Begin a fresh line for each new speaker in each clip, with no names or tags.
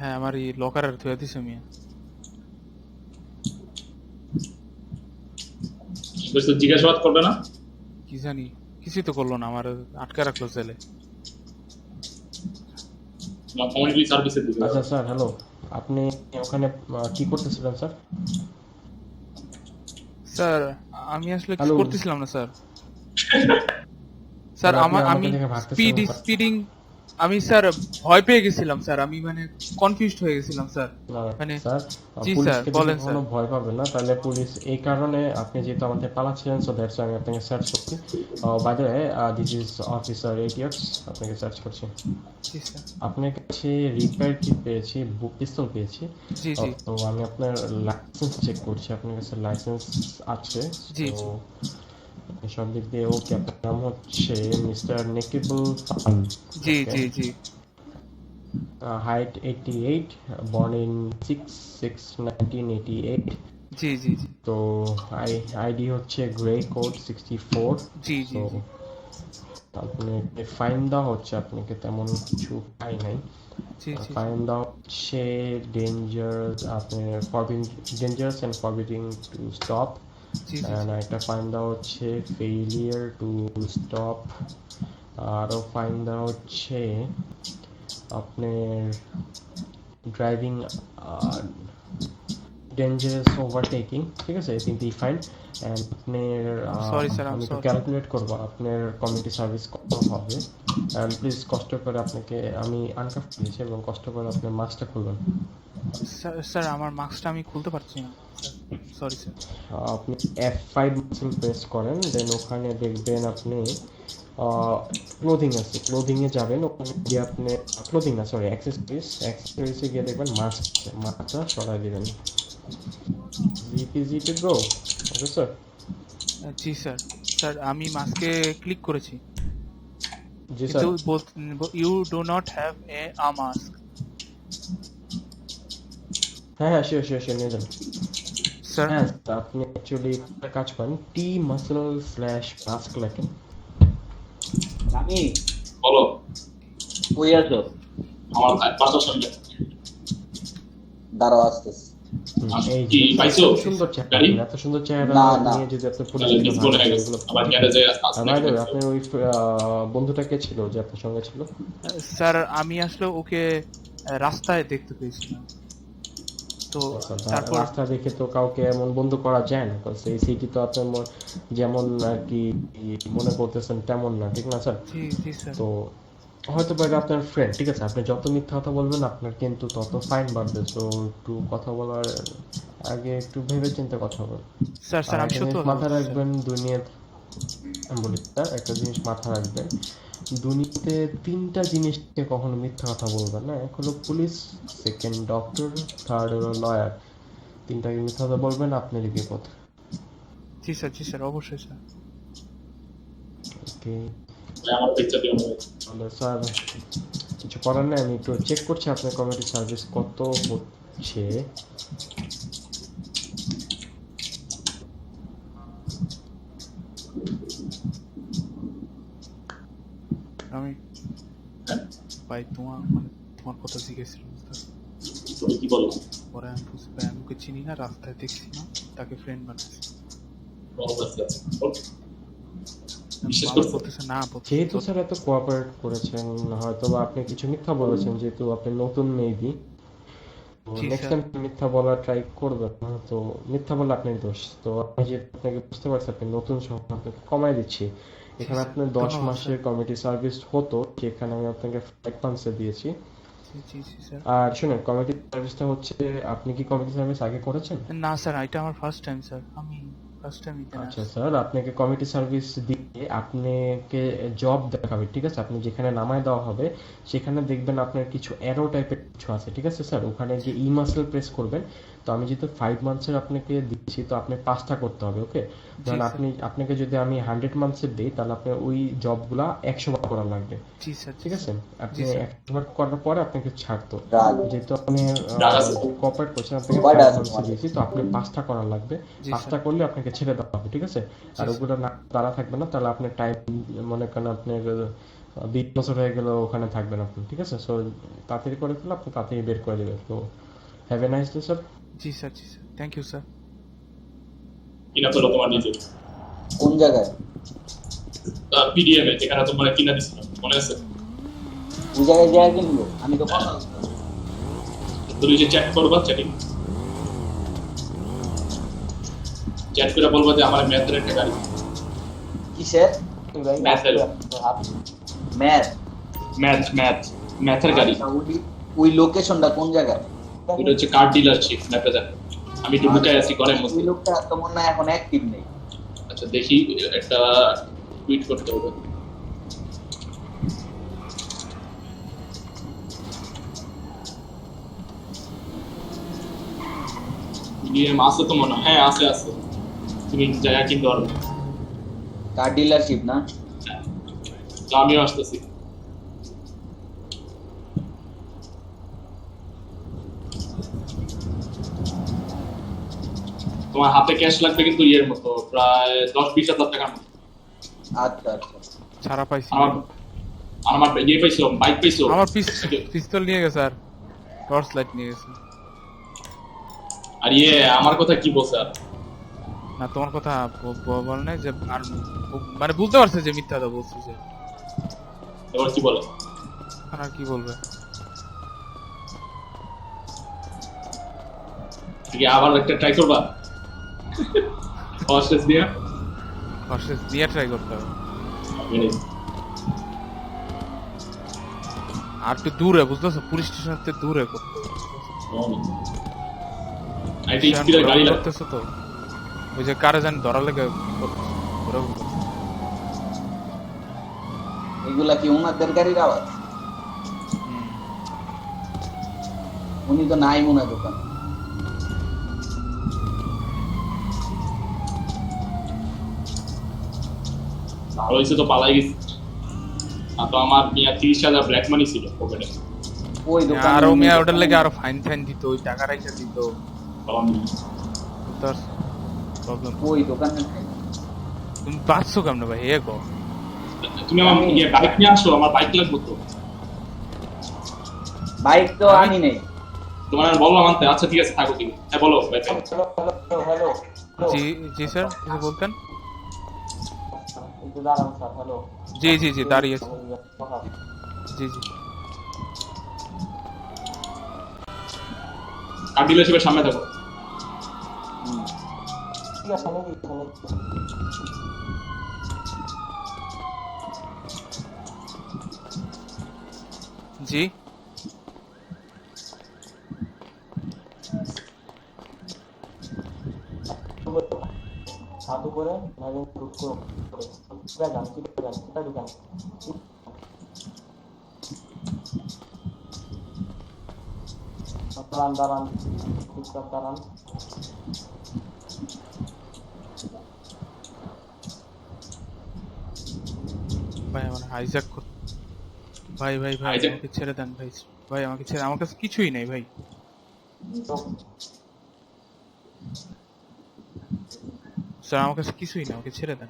হ্যাঁ আমার এই লকারের থুয়ে দিছে মিয়া।
বলছো জিজ্ঞাসাবাদ করবে না?
কি জানি কিছুই তো করলো না, আমার আটকে রাখলো জেলে।
তোমার কমিউনিটি সার্ভিসে দিবে।
আচ্ছা স্যার, হ্যালো, আপনি ওখানে কি করতেছিলেন স্যার?
স্যার আমি আসলে কিছু
হ্যালো
করতেছিলাম না স্যার। স্যার
স্যার, আপনি আমাকে
আমি
দেখে ভাবতেছেন স্যার?
স্পিডিং আমি স্যার ভয় পেয়ে গেছিলাম স্যার, আমি মানে কনফিউজড হয়ে গেছিলাম স্যার।
না
মানে
স্যার,
জি স্যার
পুলিশকে দেখে
বলেন স্যার।
কখনো ভয় পাবেন না। তাহলে পুলিশ এই কারণে, আপনি যেহেতু আমাদের পালাচ্ছিলেন, সো দ্যাটস আমি আপনাকে সার্চ করছি। By the way, this is officer ATX, আপনাকে সার্চ করছি।
জি স্যার।
আপনার কাছে রিপেয়ার কিট পেয়েছি, বুক পিস্তল পেয়েছি।
জি জি
তো আমি আপনার লাইসেন্স চেক করছি, আপনার কাছে লাইসেন্স আছে।
জি
তো
জি
সব দিক দিয়ে ওকে। আপনার নাম হচ্ছে মিস্টার নেকিবুল পাল।
জি
ওকে।
জি জি
হাইট 88, born in 6/6/1988।
জি জি জি
তো আইডি হচ্ছে গ্রে কোড 64।
জি জি
তো
জি
আপনি ফাইন দেওয়া হচ্ছে, আপনাকে তেমন কিছু পাই নাই।
জি জি
ফাইন দেওয়া হচ্ছে ডেঞ্জারাস, আপনি dangerous and forbidding to stop.
G G
and একটা ফাইন দেওয়া হচ্ছে ফেইলিয়ার টু স্টপ। আরও ফাইন দেওয়া হচ্ছে আপনার ড্রাইভিং ডেঞ্জারাস ওভারটেকিং। ঠিক আছে, এই তিনটেই ফাইন। অ্যান্ড আপনার
সরি স্যার,
আমি তো
সরি।
ক্যালকুলেট করবো আপনার কমিউনিটি সার্ভিস কত হবে। অ্যান্ড প্লিজ কষ্ট করে আপনাকে, আমি আনকাফ দিয়েছি এবং কষ্ট করে আপনার মাস্কটা খুলবেন।
স্যার আমার মাস্কটা আমি খুলতে পারছি না সরি স্যার।
আপনি F5 মাসল প্রেস করেন, দেন ওখানে দেখবেন আপনি ক্লোদিং আছে, ক্লোদিংয়ে যাবেন। ওখানে গিয়ে আপনি ক্লোদিং না, সরি, অ্যাক্সেসরিজে গিয়ে দেখবেন মাস্কটা সরাই দিবেন। G P G to go. Okay sir.
জি স্যার। স্যার আমি মাস্কে ক্লিক করেছি
জি স্যার।
কিন্তু you do not have a mask.
হ্যাঁ হ্যাঁ, শিওর শিওর শিওর, নিয়ে যান।
স্যার
হ্যাঁ, আপনি অ্যাকচুয়ালি একটা কাজ করেন, টি মাসল স্ল্যাশ মাস্ক লেখেন।
আমি
বলো।
কই আছো?
আমার বাসার সামনে।
দাঁড়াও আসতেছি।
এই
কি
যে
পাইছো?
এত সুন্দর চেহারা,
গাড়ি?
এত সুন্দর চেহারা
না, না।
নিয়ে যদি আপনি
তাহলে
পুলিশকে
ডিসকো
ভাঙেন,
হয়ে গেছে।
এগুলো
আবার গ্যারেজে আসতে
ভাই দেবে। আপনার ওই বন্ধুটাকে ছিল যে আপনার সঙ্গে ছিল?
স্যার আমি আসলে ওকে রাস্তায় দেখতে পেয়েছিলাম, তো তারপর
রাস্তা দেখে তো কাউকে এমন বন্ধ করা যায় না, কারণ এই সিটি তো আপনার যেমন আর কি মনে করতেছেন তেমন না, ঠিক না স্যার?
জি জি স্যার।
তো হয়তো বা এটা আপনার ফ্রেন্ড, ঠিক আছে। আপনি যত মিথ্যা কথা বলবেন আপনার কিন্তু তত ফাইন বাড়বে। সো একটু কথা বলার আগে একটু ভেবে চিন্তে কথা বলুন।
স্যার
আর
স্যার আমি
একটা
সত্যি
জিনিস
কথা
মাথায়
বলছি স্যার।
রাখবেন, দুনিয়াতে আমি বলি স্যার, একটা জিনিস মাথায় রাখবেন, দুনিয়াতে তিনটা জিনিসকে কখনো মিথ্যা কথা বলবেন না। এক হলো পুলিশ, সেকেন্ড ডক্টর, থার্ড হলো লয়ার। তিনটাকে মিথ্যা কথা বলবেন, আপনারই বিপদ।
জি স্যার, জি স্যার, অবশ্যই স্যার।
ওকে,
আমার পিকচার দিও না।
তাহলে স্যার কিছু করার নেই, আমি একটু চেক করছি আপনার কমিউনিটি সার্ভিস কত হচ্ছে।
আমি ভাই তোমার কথা জিজ্ঞেসছিলাম স্যার।
তুমি কি বলো?
পরে আমি বুঝতে পারি আমি ওকে চিনি না, রাস্তায় দেখছি না, তাকে ফ্রেন্ড বানাচ্ছি।
বিশেষ
আমার
করছে?
বলতেছে না,
যেহেতু
বলতেছে
স্যার এত কোঅপারেট করেছেন, হয়তো বা আপনি কিছু মিথ্যা বলেছেন, যেহেতু আপনি নতুন মেবি, তো
জি
নেক্সট
স্যার।
টাইম মিথ্যা বলার ট্রাই করবেন না। তো মিথ্যা বললে আপনার দোষ। তো আমি যেহেতু আপনাকে বুঝতে পারছি আপনি নতুন, সহ আপনাকে কমাই দিচ্ছি।
জি
এখানে
স্যার,
আপনার 10
ধন্যবাদ
মাসের
স্যার।
কমিউনিটি সার্ভিস হতো, যেখানে আমি আপনাকে 5 মান্থসে দিয়েছি।
জি জি জি স্যার।
আর শুনুন, কমিউনিটি সার্ভিসটা হচ্ছে, আপনি কি কমিউনিটি সার্ভিস আগে করেছেন?
না স্যার, এটা আমার ফার্স্ট টাইম স্যার, আমি ফার্স্ট টাইম এখানে
আচ্ছা
আসছি।
স্যার, আপনাকে কমিউনিটি সার্ভিস দিয়ে আপনাকে জব দেখাবে, ঠিক আছে। আপনি যেখানে নামায় দেওয়া হবে সেখানে দেখবেন আপনার কিছু অ্যারো টাইপের কিছু আছে, ঠিক আছে স্যার। ওখানে যে ই মাসেল প্রেস করবেন। তো আমি যেহেতু 5 মান্থসের আপনাকে দিচ্ছি, তো আপনি 5টা করতে হবে, ওকে।
জি
ধরেন
স্যার।
আপনাকে যদি আমি 100 মান্থসের দিই, তাহলে আপনার ওই জবগুলা 100 বার করা লাগবে,
জি স্যার। জি
ঠিক আছে।
স্যার।
আপনি
জি স্যার।
100 বার করার পরে আপনাকে ছাড়তো।
রাগ।
যেহেতু আপনি
রাগ আছে?
কোঅপারেট করছেন, আপনাকে
কয়টা
5
আছে
মান্থসে
তোমাদের?
দিয়েছি, তো আপনি 5টা করা লাগবে।
জি
5টা
স্যার।
করলে আপনাকে ছেড়ে দেওয়া হবে, ঠিক আছে।
জি
আর
স্যার।
ওগুলো না তারা থাকবে না, তাহলে আপনার টাইম, মনে করেন আপনার 20 বছর হয়ে গেল ওখানে থাকবেন আপনি, ঠিক আছে? সো তাড়াতাড়ি করে ফেলে আপনি তাড়াতাড়ি বের করে দেবেন। তো have a nice day sir.
জি স্যার, জি স্যার, থ্যাংক ইউ স্যার।
কিনা তো তোমার নিজে
কোন জায়গায়?
পিডিএম এ যেখানে তোমার কিনা দিছিলাম মনে আছে?
ওই জায়গায় যাই কিনবো আমি তো কথা
তুমি যে চ্যাট করবা চ্যাট করে বলবো যে আমার ম্যাথের একটা গাড়ি
কিসের
ম্যাথের
ম্যাথ
ম্যাথের গাড়ি।
ওই লোকেশনটা কোন জায়গায়?
এটা হচ্ছে কার ডিলারশিপ ম্যাপে দেখ। আমি একটু লুকায় আছি ঘরের
ওই
মধ্যে।
লোকটা তো মনে হয় এখন অ্যাক্টিভ নেই।
আচ্ছা দেখি একটা টুইট করতে হবে। পিডিএম আছে তো মনে হয়, হ্যাঁ আছে। তুমি জায়গা কিনতে পারবে।
কার ডিলারশিপ না?
তো আমিও আসতেছি। তোমার হাতে ক্যাশ লাগবে কিন্তু ইয়ের মতো প্রায় 10-20 হাজার টাকার মতো।
আচ্ছা আচ্ছা
ছাড়া পাইছি।
আমার ইয়ে পাইছিলাম, বাইক পাইছিলাম।
আমার পিস্তল নিয়ে গেছে আর টর্চ লাইট নিয়ে গেছে।
আর ইয়ে আমার কথা কি বলছে আর?
না তোমার কথা বল নাই যে, আর মানে বুঝতে পারছে যে মিথ্যা তো বলছি যে।
এবার কি বলে?
আর কি বলবে?
ঠিক আছে, আবার একটা ট্রাই করবা? হর্সেস দিয়া
হর্সেস দিয়ে ট্রাই করতে হবে। আর একটু দূরে, বুঝতেছো, পুলিশ স্টেশন থেকে দূরে করতে হবে।
আইটি স্পিডের গাড়ি লাগবে।
করতেছো তো ওই যে কারে জানি ধরা লেগে
এগুলা কি ওনাদের গাড়ির আওয়াজ? উনি তো নাই মনে হয় দোকান।
ভালো হয়েছে তো পালাই গেছি। আর তো আমার 30,000 ব্ল্যাক মানি ছিল পকেটে।
ওই দোকান
আরো মেয়া ওটার লেগে আরো ফাইন দিত, ওই টাকা রাইখা দিত। প্রবলেম।
ওই দোকানে
তুমি পাচ্ছো কেমনে ভাই? এ গো
তুমি আমার ইয়ে বাইক নিয়ে আসো, আমার বাইক লাগবে তো।
বাইক তো আনি নাই।
তোমার বললাম আনতে। আচ্ছা ঠিক আছে, থাকো তুমি। হ্যাঁ বলো ভাই।
হ্যালো
জি জি স্যার, কিছু বলতেন?
একটু দাঁড়ান স্যার। হ্যালো
জি জি জি, দাঁড়িয়ে আছি। জি জি।
কার ডিলারশিপের সামনে থাকো।
ঠিক আছে আমি
জি
হাতু করে ভালো টুক করে পুরো গান কি গান পুরো গান দাঁড়ান চুপচাপ দাঁড়ান।
ভাই আমার হাইজ্যাক কর। ভাই ভাই ভাই
Hijack?
আমাকে ছেড়ে দেন ভাই। ভাই আমাকে ছেড়ে, আমার কাছে কিছুই নাই ভাই। স্যার আমার কাছে কিছুই না, আমাকে ছেড়ে দেন।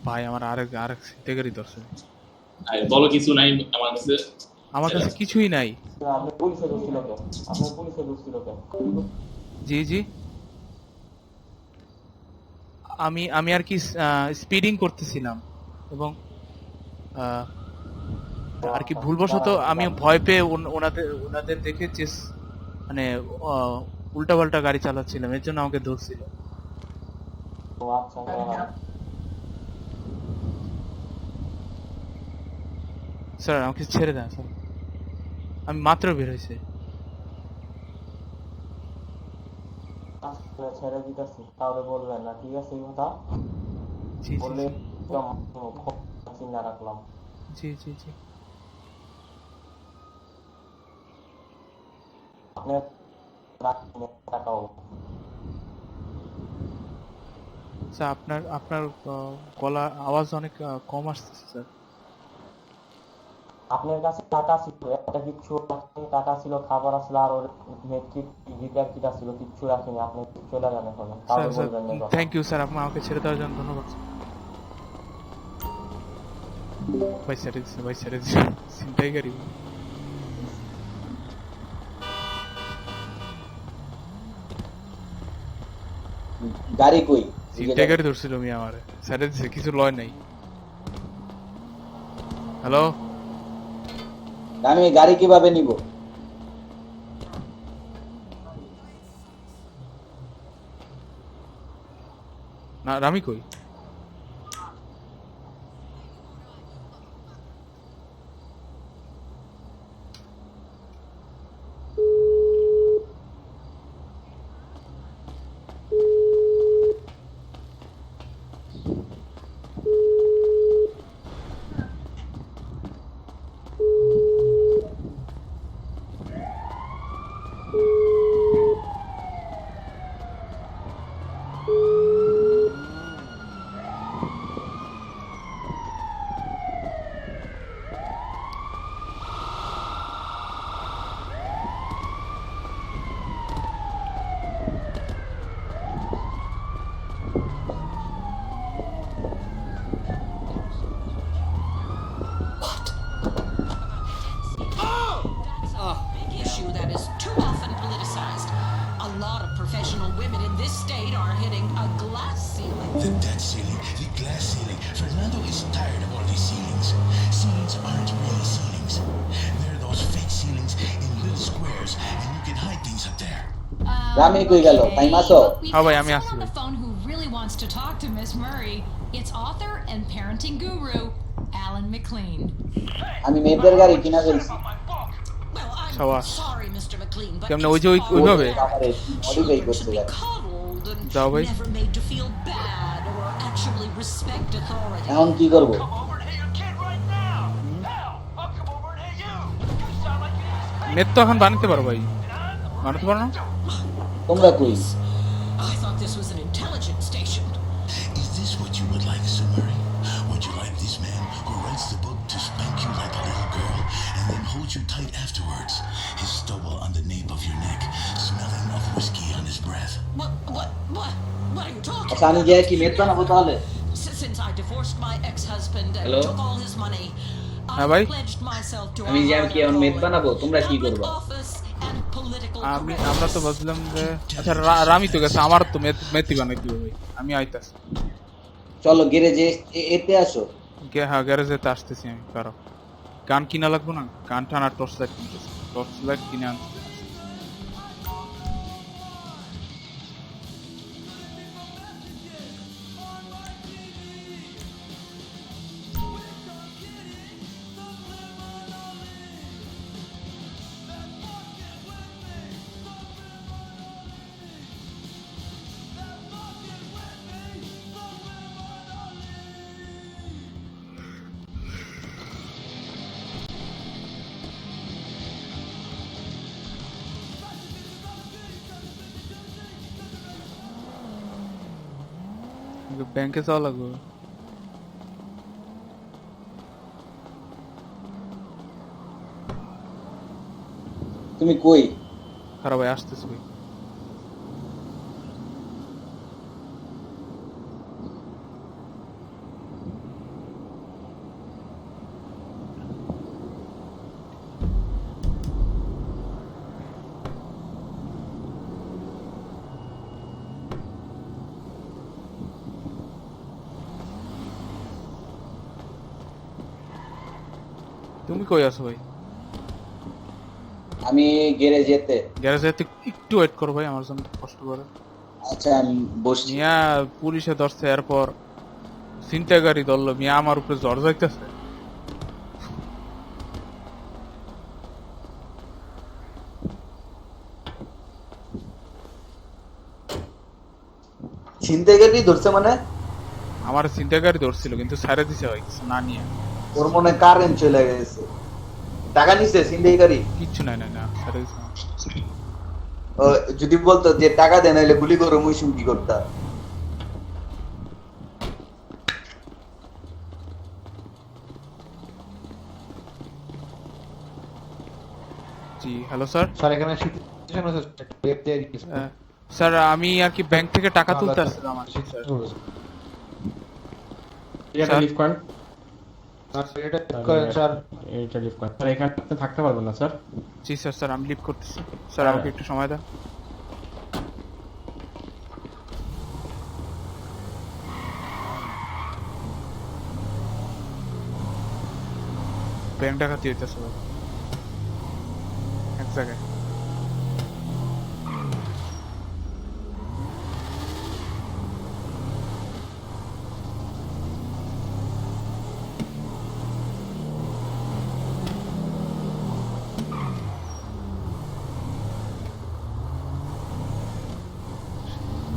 ভাই আমার আরেক সিটেগারি দর্শন।
আর বলো কিছু নাই আমার কাছে।
আমার কাছে কিছুই নাই।
আপনি পুলিশে দোষী লোকে আপনি পুলিশে দোষী লোকে
জি জি। আমি আর কি স্পিডিং করতেছিলাম এবং আর কি ভুলবশত আমি ভয় পেয়ে ওনাদের দেখে মানে উল্টাপাল্টা গাড়ি চালাচ্ছিলাম, এর জন্য আমাকে ধরছিল।
ও আচ্ছা
স্যার আমাকে ছেড়ে দেন স্যার, আমি মাত্র বের হয়েছি।
ছেড়ে দিতেছি তাহলে বলবেন না, ঠিক আছে? এই কথা
জি
বললে চিন্তা রাখলাম।
জি জি জি।
আপনার টাকাও
স্যার আপনার গলা আওয়াজ অনেক কম আসতেছে স্যার।
আপনার কাছে টাকা ছিল, একটা কিছু টাকা ছিল, খাবার আসলো, আর ওর মেট্রিক দুইটা কিটা ছিল কিচ্ছু রাখিনি, আপনি চলে যান এখন,
স্যার
কাউকে
স্যার
বলবেন না কথা।
থ্যাংক ইউ স্যার, আপনি আমাকে ছেড়ে দেওয়ার জন্য ধন্যবাদ। ভাই ছেড়ে দিচ্ছে চিন্তাই করি।
গাড়ি কই?
চিন্তাই গাড়ি ধরছিল মিয়া আমারে, ছেড়ে দিচ্ছে, কিছু লয় নাই। হ্যালো,
আমি গাড়ি কিভাবে নিব?
না রামি কই?
Issue that is too often politicized. A lot of professional women in this state are hitting a glass ceiling.
That ceiling, the glass ceiling. Fernando is tired of all these ceilings. Ceilings aren't really ceilings. They're those fake ceilings in little squares, and you can hide things up there.
Rami koi gelo? Time aso?
হ্যাঁ ভাই আমি আসছি
on
ভাই।
the phone who really wants to talk to Miss Murray. It's author and parenting guru Alan McLean.
আমি মেয়েদের গাড়ি কিনা ফেলছি।
Well, I'm
Shabash.
sorry, Mr. McLean, but
কেমনে
it's
ওই যে
called-
ওইভাবে?
আমারে মডিফাই
Children
করতে
should be
যাবে।
coddled and
যাও ভাই।
never made to feel bad or actually respect authority.
এখন কি করব?
নেট তো এখন বানাতে পারো ভাই, বানাতে পারো না?
তোমরা কই?
I thought this was an intelligent station.
Is this what you would like, Sumari? Would you like this man who writes the book to spank you like a little girl and then hold you tight afterwards? His stubble on the nape of your neck, smelling of whiskey on his breath.
What are you talking
আচ্ছা আমি
about?
যাই কি মেয়ে বানাবো তাহলে?
Since I divorced my ex-husband and
Hello?
took all his money,
হ্যাঁ
I
ভাই।
pledged myself to
আমি
a
যাই কি এখন মেয়ে
higher
বানাবো? তোমরা কি
public
করবা?
office and political
আমরা তো
correctness.
ভাবছিলাম যে আচ্ছা রামি তো গেছে, আমার তো মেথি বানাইতে হবে ভাই, আমি আইতাছি।
চলো গ্যারেজে এতে আসো।
হ্যাঁ গ্যারেজেতে আসতেছি আমি, কারো গান কিনা লাগবো না, গান টানা টর্চ লাইট কিনতেছি, টর্চ লাইট কিনে আনতে। ব্যাংকে যাওয়া লাগবে।
তুমি কই?
খারাপ ভাই আসতেছি ভাই। তুমি কই আছো ভাই?
আমি গ্যারেজেতে।
গ্যারেজে একটু ওয়েট করো ভাই আমার জন্য, কষ্ট করে।
আচ্ছা আমি বসছি।
মিয়া পুলিশে ধরছে, এরপর ছিনতাইকারী ধরলো, মিয়া আমার উপরে জ্বর যাইতেছে।
ছিনতাইকারী ধরছে মানে?
আমার ছিনতাইকারী ধরছিল কিন্তু ছাড়ে দিছে ভাই, কিছু না নিয়ে।
ওর মনে কারেন্ট চলে গেছে। টাকা নিছে ছিনতাইকারী?
কিচ্ছু নাই না ছাড়ে দিছে।
ও যদি বলতো যে টাকা দেন নাইলে গুলি করো, মুই কি করতা?
জি হ্যালো স্যার।
স্যার এখানে
স্যার আমি আর কি ব্যাংক থেকে টাকা তুলতে আসছিলাম আর কি স্যার।
এটা
স্যার।
লিফট করেন,
স্যার
এটা লিফট করেন। স্যার এখানে আপনি থাকতে পারবেন না স্যার।
জি স্যার, স্যার আমি লিভ করতেছি স্যার, আমাকে একটু সময় দাও। ব্যাংক ডাকাতি হইতেছে বাবা। এক জায়গায়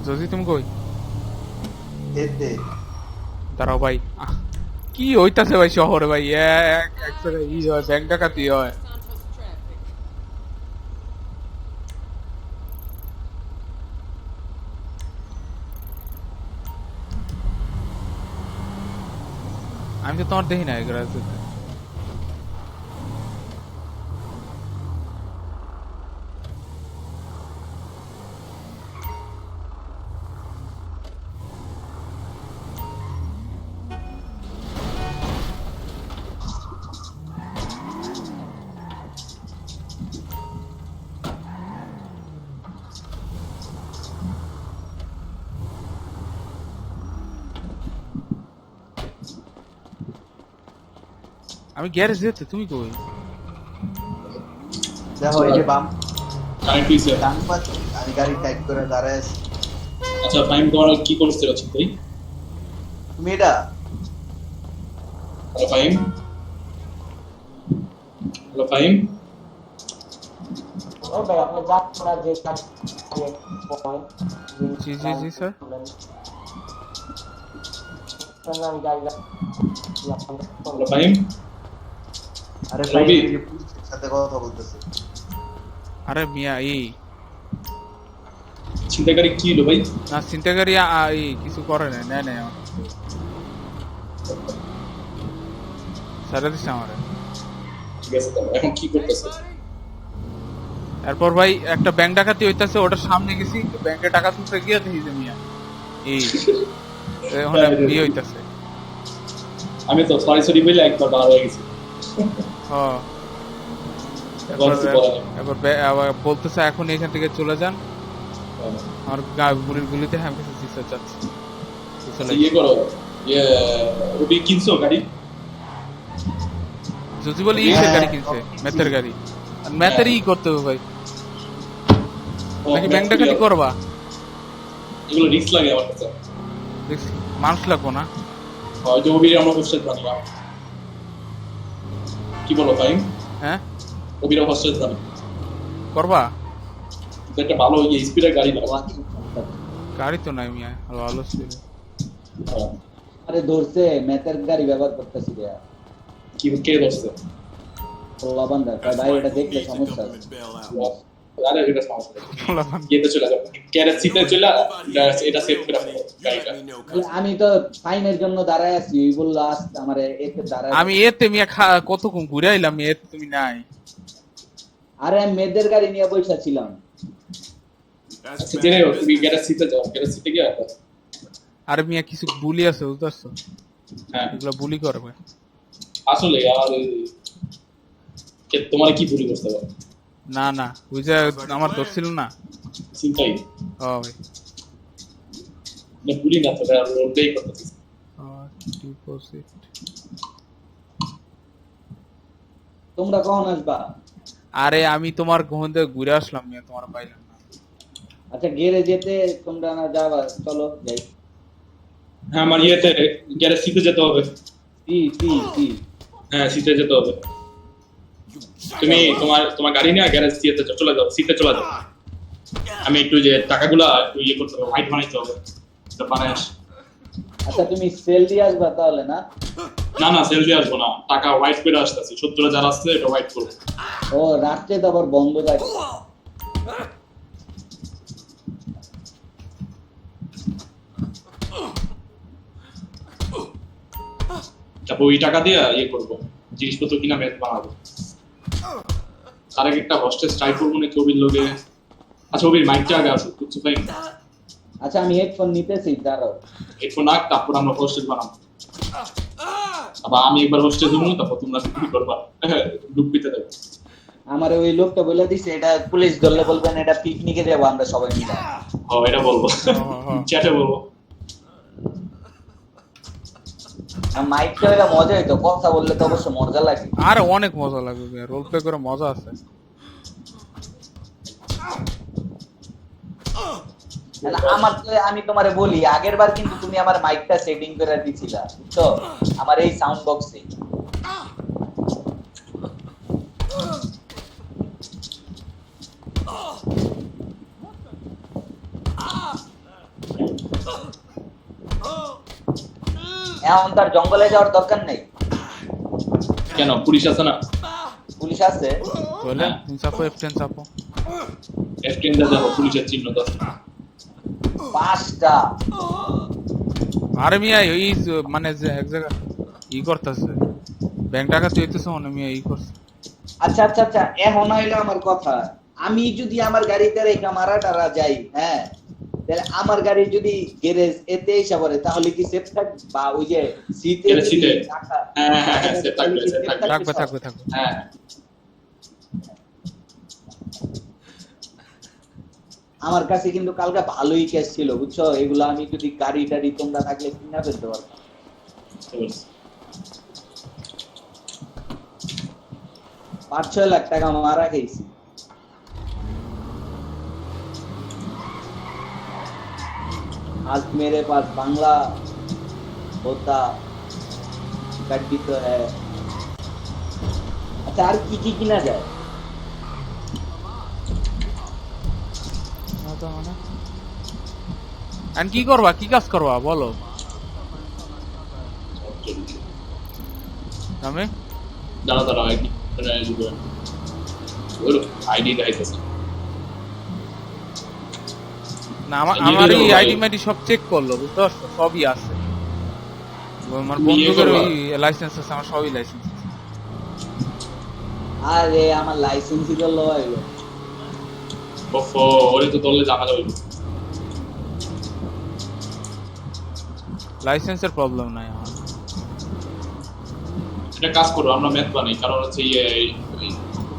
জজি তুমি কই?
এতে
দাঁড়াও ভাই, কি হইতাছে ভাই শহরে ভাই, এক এক জায়গায় ই হয়, ব্যাংক ডাকাতি হয়। আমি তো তোমার দেখি না এগুলো। আমি গ্যারেজ যেতে, তুমি কই?
দেখো এই যে বাম
কানেক্ট হইছে।
ডান পাশ আমি গাড়ি টাইপ করে দাঁড়ায় আছি।
আচ্ছা ফাইম করা কি করতে যাচ্ছ তুই?
তুমি এটা
হ্যালো ফাইম, হ্যালো ফাইম।
ও ভাই আপনি যাচ্ছেন না যে কাজ পয়েন্ট
জি জি জি স্যার।
আমি গাড়ি
হ্যালো ফাইম।
আরে
রবি।
ভাই এই যে পুলিশের সাথে কথা বলতেছে।
আরে মিয়া এই
ছিনতাইকারী কি হলো ভাই?
না চিন্তাকারী এই কিছু করে না, নেয় নেয় আমার সারা দিচ্ছে আমারে।
ঠিক আছে তাহলে এখন কি করতেছে?
এরপর ভাই একটা ব্যাংক ডাকাতি হইতাছে, ওটার সামনে গেছি, ব্যাংকে টাকা তুলতে গিয়ে দেখি যে মিয়া এই এখন বিয়ে হইতাছে।
আমি তো সরি সরি বলে একবার দাঁড়া হয়ে গেছি।
হ্যাঁ
বলছি বলা নেই।
এরপর আবার বলতেছে এখন এখান থেকে চলে যান, আমার গুলির গুলিতে আমি কিছু জিতে যাচ্ছি।
ইয়ে করো, ইয়ে রবি কিনছো গাড়ি?
যদি বলি ইসের গাড়ি কিনছে, ম্যাথের গাড়ি, আর ম্যাথের ই করতে হবে ভাই, নাকি ব্যাংক ডাকাতি করবা?
এগুলো রিস্ক লাগে আমার কাছে।
দেখছি মানুষ লাগবো না।
হয়তো অবির আমরা হোস্টেল জানি না। কি বলো ফাইম?
হ্যাঁ
অবির হোস্টেল জানি।
করবা?
কিন্তু একটা ভালো ইয়ে স্পিডের গাড়ি দাও।
গাড়ি তো নাই মিয়া, ভালো ছিল।
হ্যাঁ।
আরে ধরছে ম্যাথের গাড়ি ব্যবহার করতেছি রে
কি কে ধরছে?
লাবান্দা ভাই এটা দেখলে সমস্যা আছে
আরে এটা সমস্যা নেই। ইয়েতে চলে যাও, ক্যারেট সিটে চলে এটা সেভ করে রাখো গাড়িটা।
আমি তো ফাইনের জন্য দাঁড়ায় আছি ওই বললো আসতে আমার এতে দাঁড়ায়
আমি এতে মিয়া কতক্ষণ ঘুরে আইলাম, এতে তুমি নাই।
আরে আমি মেয়েদের গাড়ি নিয়ে বসে ছিলাম।
আচ্ছা জেনে তুমি ক্যারেট সিটে যাও, ক্যারেট সিটে গিয়ে
আরে মিয়া কিছু বুলি আছে বুঝতে পারছো?
হ্যাঁ
এগুলো বুলি করে ভাই
আসলে আর কে তোমার কি ভুল করতে পারে?
না না, ওই যে আমার দোষ ছিল না
চিন্তাই
ও ভাই।
না ভুলি না তো রোল প্লে করতেছিস।
ডিপোজিট
তোমরা কখন আসবা?
আরে আমি তোমার ঘুম থেকে ঘুরে আসলাম মিয়া, তোমার পাইলাম না।
আচ্ছা গেরে যেতে তোমরা না যাবা, চলো যাই।
হ্যাঁ আমার ইয়েতে গ্যারেজ সিটে যেতে হবে।
কি
হ্যাঁ সিটে যেতে হবে। তুমি তোমার গাড়ি নিয়ে গ্যারেজ সিটে চলে যাও, সিটে চলে যাও। আমি একটু যে টাকাগুলা একটু ইয়ে করতে হবে, হোয়াইট বানাইতে হবে। এটা বানাই আস।
আচ্ছা তুমি সেল দিয়ে আসবা তাহলে না?
না না সেল দিয়ে আসবো না, টাকা হোয়াইট করে আসতেছি। 70,000 আসছে, এটা হোয়াইট করবো।
ও রাত্রে তো আবার বন্ধ থাকে।
তারপর ওই টাকা দিয়ে ইয়ে করবো, জিনিসপত্র কিনা ম্যাচ বানাবো। তার আগে একটা হোস্টেজ ট্রাই করবো নাকি অবির লোকে আচ্ছা ওবির মাইকটা আগে আসুক কিছু ভাই
আচ্ছা আমি হেডফোন নিতেছি দাঁড়াও।
হেডফোন রাখ তারপর আমরা হোস্টেল বানাবো আবার আমি একবার হোস্টেল দিব তারপর তোমরা কি করবা ডুব দিতে দেবে
আমার ওই লোকটা বলে দিছে এটা পুলিশ ধরলে বলবেন এটা পিকনিকে যাবো আমরা সবাই মিলে।
ও এটা বলবো চ্যাটে বলবো
মাইকটা এটা মজা হইতো, কথা বললে তো অবশ্য মজা লাগে।
আরে অনেক মজা লাগবে, রোল প্লে করে মজা আছে।
আমার তো আমি তোমারে বলি আগের বার কিন্তু তুমি আমার মাইকটা সেটিং করে দিছিলা বুঝছো, আমার এই সাউন্ড বক্সে। এখন তার জঙ্গলে যাওয়ার দরকার নেই।
কেন পুলিশ আছে না?
পুলিশ আছে
বলে চাপো F10 চাপো
F10 দা যাবো পুলিশের চিহ্ন তো
5টা।
আরে মিয়া এই মানে যে এক জায়গা ই করতেছে ব্যাংক ডাকাতি হইতেছে মনে মিয়া ই করছে।
আচ্ছা আচ্ছা আচ্ছা এখন হইলো আমার কথা, আমি যদি আমার গাড়িতে রেখা মারাটারা যাই, হ্যাঁ তাহলে আমার গাড়ি যদি গ্যারেজ এতে এসে পড়ে তাহলে কি সেফ থাকবে? বা ওই যে সিটে টাকা
হ্যাঁ সেফ থাকবে
থাকবে থাকবে থাকবে
হ্যাঁ।
আমার কাছে কিন্তু কালকে ভালোই ক্যাশ ছিল বুঝছো, এগুলো আমি যদি গাড়ি টাড়ি তোমরা থাকলে কিনা ফেলতে পারবো। 5-6 লাখ টাকা মারা খেয়েছি। आज मेरे पास बांग्ला होता गड्डी तो है। अच्छा আর কি কিনা যায়?
আর কি করবা, কি কাজ করবা বলো আমি
দাঁড়া আইডি আইডি দেখাইতেছে
না আমার এই আইডি মাইডি সব চেক করলো বুঝতে পারছো, সবই আছে আমার বন্ধুদের ওই লাইসেন্স আছে, আমার সবই লাইসেন্স আছে।
আরে আমার লাইসেন্সই তো লো হইলো।
ওফো ওরে তো দলে জানা যাবে,
লাইসেন্সের প্রবলেম নাই আমার।
এটা কাজ করো আমরা ম্যাথ বানাই, কারণ হচ্ছে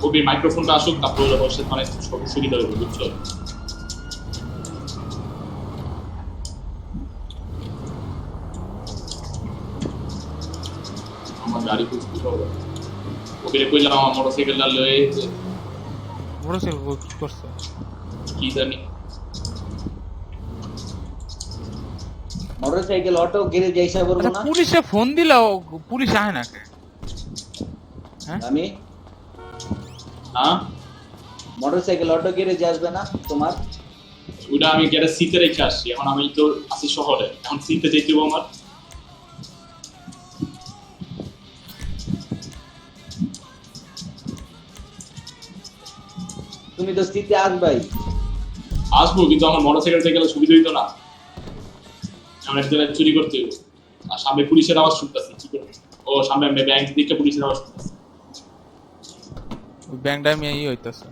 ওই মাইক্রোফোনটা আসুক তারপর ওরা বসে মানে সব সুবিধা হবে বুঝছো। আমার গাড়ি খুঁজতে হবে, ওকে কইলাম আমার মোটরসাইকেলটা লয়ে
মোটরসাইকেল কি করছে
কি জানি,
মোটরসাইকেল অটো গ্যারেজ আইসা করব না।
পুলিশে ফোন দিলাও পুলিশ আয় না কে? হ্যাঁ
আমি
হ্যাঁ
মোটরসাইকেল অটো গ্যারেজ আসবে না তোমার?
ওটা আমি গ্যারেজ সিতে রেখে আসছি, এখন আমি তো আছি শহরে, এখন সিতে যেতে হবে আমার।
তুমি তো সিতে আসবাই।
আসবো কিন্তু আমার মোটরসাইকেলটা গেলে সুবিধা হইতো না, আমার একটা চুরি করতে হবে আর সামনে পুলিশের আওয়াজ শুনতেছি কি করব। ও সামনে ব্যাংক দিকে পুলিশের আওয়াজ শুনতেছি,
ওই ব্যাংকটা আমি ই হইতাছে।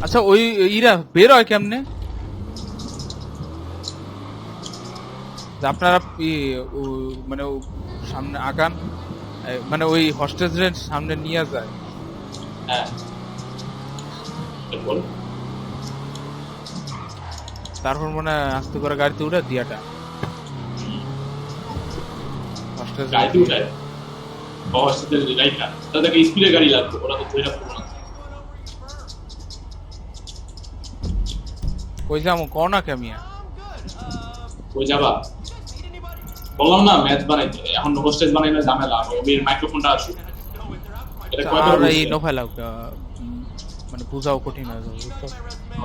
আচ্ছা ওই ইরা বের হয় কেমনে? আপনারা মানে সামনে আগান মানে ওই হস্টেজের সামনে নিয়ে যায়,
হ্যাঁ
তারপর মনে আস্তে করে গাড়িতে উঠে দিয়াটা
গাড়িতে উঠায় হস্টেজের রাইখা তাদেরকে স্পিডে গাড়ি লাগবে, ওরা তো ধরে পড়বে না।
কই যাবো কও না কেমিয়া?
কই যাবা বললাম না ম্যাথ বানাইতে, এখন হোস্টেজ বানাই না ঝামেলা, ওই মাইক্রোফোনটা আছে এটা কয়বার
আর এই নো ফেলাও মানে বুঝাও কঠিন হয়ে যাবে বুঝছো।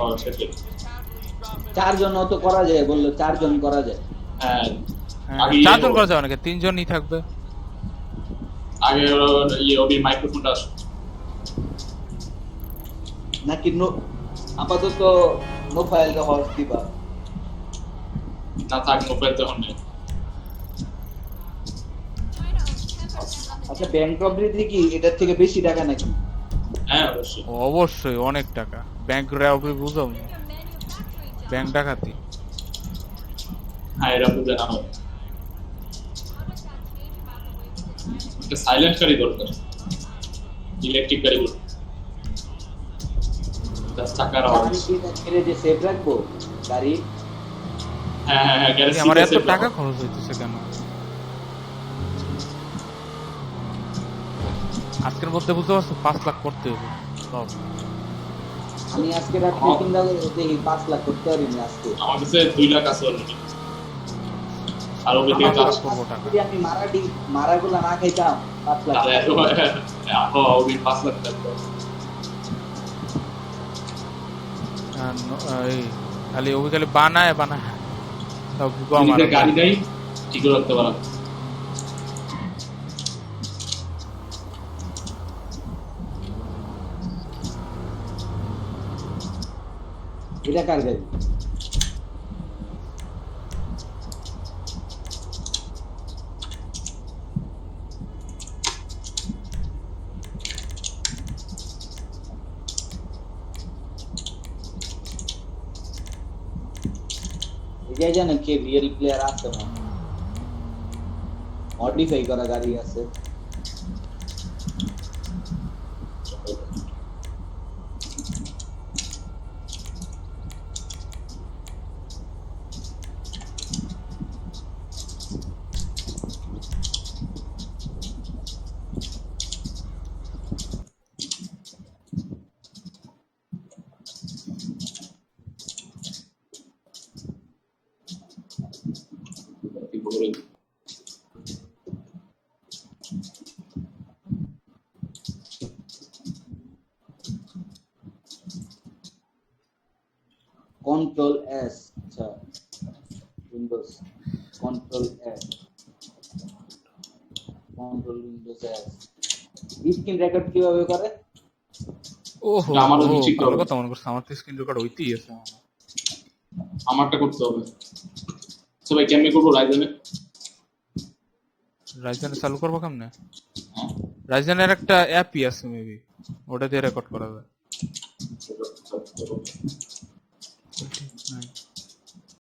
ও সেটাই
4 জন তো করা যায়, বললো 4 জন করা যায়।
হ্যাঁ
4 জন করা যাবে নাকি? 3 জনই থাকবে
আগে ওই মাইক্রোফোনটা আছে
নাকি আপাতত নো ফাইলটা হস দিবা
না থাক মোবাইল তখন নেই।
আচ্ছা ব্যাংক রবারি কি এটার থেকে বেশি টাকা নাকি?
হ্যাঁ অবশ্যই
অবশ্যই অনেক টাকা। ব্যাংক রবারি বুঝো? ব্যাংক ডাকাতি।
হ্যাঁ এরা বুঝে না হয়। একটা সাইলেন্ট গাড়ি দরকার, ইলেকট্রিক গাড়িগুলো, তার চাকার আওয়াজ।
আমি কি ছেড়ে যে সেফ রাখবো গাড়ি?
হ্যাঁ হ্যাঁ হ্যাঁ, গ্যারেজ
আমার এত টাকা খরচ হইতেছে কেন? আজকের মধ্যে বুঝতে পারছো 5 লাখ করতে হবে সব।
আমি আজকে রাত্রে চিন্তা করে দেখি 5 লাখ করতে পারিনি আজকে।
আমার কাছে 2 লাখ আছে অলরেডি, আর ওকে দিয়ে
আমার করবো টাকা।
যদি আমি মারাগুলা না খাইতাম 5 লাখ।
ওকে 5 লাখ টাকা।
এই খালি ওই খালি বানায় সব বুকা আমার
নিজের গাড়ি নাই ঠিক রাখতে পারা।
এটা কার গাড়ি? এটাই জানেন কে রিয়েল প্লেয়ার আছে না, মডিফাই করা গাড়ি আছে। কন্ট্রোল এস, আচ্ছা Windows control S, control Windows S. Screen record কিভাবে করে?
ওহো
আমারও ঠিক
ভালো
করো।
কথা মনে করছ, আমার তো স্ক্রিন রেকর্ড হইতেই আছে।
আমারটা করতে হবে। সবাই কেমনে করবো?
রাইজেনে চালু করবো কেমনে? রাইজেনের একটা অ্যাপই আছে মেবি, ওটা দিয়ে রেকর্ড করা যায়।